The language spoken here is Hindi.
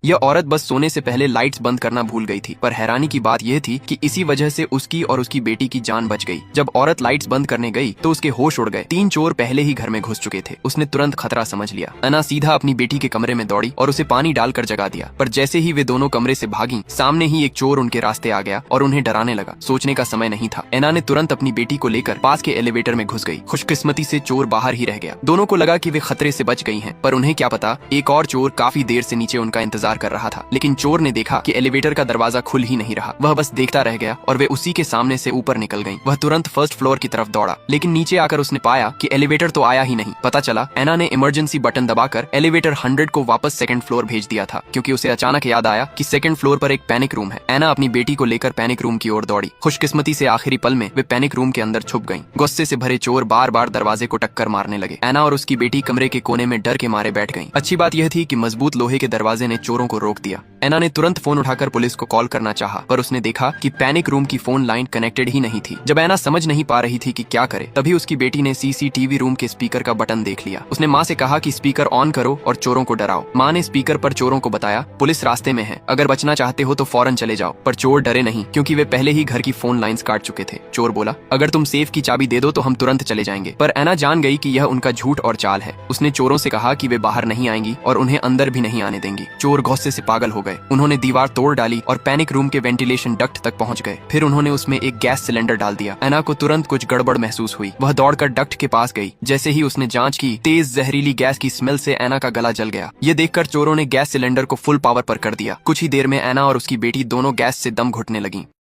यह औरत बस सोने से पहले लाइट्स बंद करना भूल गई थी, पर हैरानी की बात यह थी कि इसी वजह से उसकी और उसकी बेटी की जान बच गई। जब औरत लाइट्स बंद करने गई तो उसके होश उड़ गए। 3 चोर पहले ही घर में घुस चुके थे। उसने तुरंत खतरा समझ लिया। अना सीधा अपनी बेटी के कमरे में दौड़ी और उसे पानी डालकर जगा दिया, पर जैसे ही वे दोनों कमरे से भागी, सामने ही एक चोर उनके रास्ते आ गया और उन्हें डराने लगा। सोचने का समय नहीं था। एना ने तुरंत अपनी बेटी को लेकर पास के एलिवेटर में घुस गई। खुशकिस्मती से चोर बाहर ही रह गया। दोनों को लगा कि वे खतरे से बच गई हैं, पर उन्हें क्या पता एक और चोर काफी देर से नीचे उनका इंतजार कर रहा था। लेकिन चोर ने देखा कि एलिवेटर का दरवाजा खुल ही नहीं रहा। वह बस देखता रह गया और वे उसी के सामने से ऊपर निकल गईं। वह तुरंत फर्स्ट फ्लोर की तरफ दौड़ा, लेकिन नीचे आकर उसने पाया कि एलिवेटर तो आया ही नहीं। पता चला एना ने इमरजेंसी बटन दबाकर एलिवेटर 100 को वापस सेकंड फ्लोर भेज दिया था, क्योंकि उसे अचानक याद आया कि सेकंड फ्लोर पर एक पैनिक रूम है। एना अपनी बेटी को लेकर पैनिक रूम की ओर दौड़ी। खुशकिस्मती से आखिरी पल में वे पैनिक रूम के अंदर छुप गईं। गुस्से से भरे चोर बार बार दरवाजे को टक्कर मारने लगे। एना और उसकी बेटी कमरे के कोने में डर के मारे बैठ गईं। अच्छी बात यह थी कि मजबूत लोहे के दरवाजे ने चोरों को रोक दिया। एना ने तुरंत फोन उठाकर पुलिस को कॉल करना चाहा, पर उसने देखा कि पैनिक रूम की फोन लाइन कनेक्टेड ही नहीं थी। जब एना समझ नहीं पा रही थी कि क्या करे, तभी उसकी बेटी ने सीसीटीवी रूम के स्पीकर का बटन देख लिया। उसने माँ से कहा कि स्पीकर ऑन करो और चोरों को डराओ। माँ ने स्पीकर पर चोरों को बताया, पुलिस रास्ते में है, अगर बचना चाहते हो तो फौरन चले जाओ। पर चोर डरे नहीं, क्योंकि वे पहले ही घर की फोन लाइंस काट चुके थे। चोर बोला, अगर तुम सेफ की चाबी दे दो तो हम तुरंत चले जाएंगे। पर एना जान गई कि यह उनका झूठ और चाल है। उसने चोरों से कहा कि वे बाहर नहीं आएंगी और उन्हें अंदर भी नहीं आने देंगी। चोर गुस्से से पागल हो गए। उन्होंने दीवार तोड़ डाली और पैनिक रूम के वेंटिलेशन डक्ट तक पहुंच गए। फिर उन्होंने उसमें एक गैस सिलेंडर डाल दिया। एना को तुरंत कुछ गड़बड़ महसूस हुई। वह दौड़कर डक्ट के पास गई। जैसे ही उसने जांच की, तेज जहरीली गैस की स्मेल से एना का गला जल गया। ये देखकर चोरों ने गैस सिलेंडर को फुल पावर पर कर दिया। कुछ ही देर में एना और उसकी बेटी दोनों गैस से दम घुटने लगीं।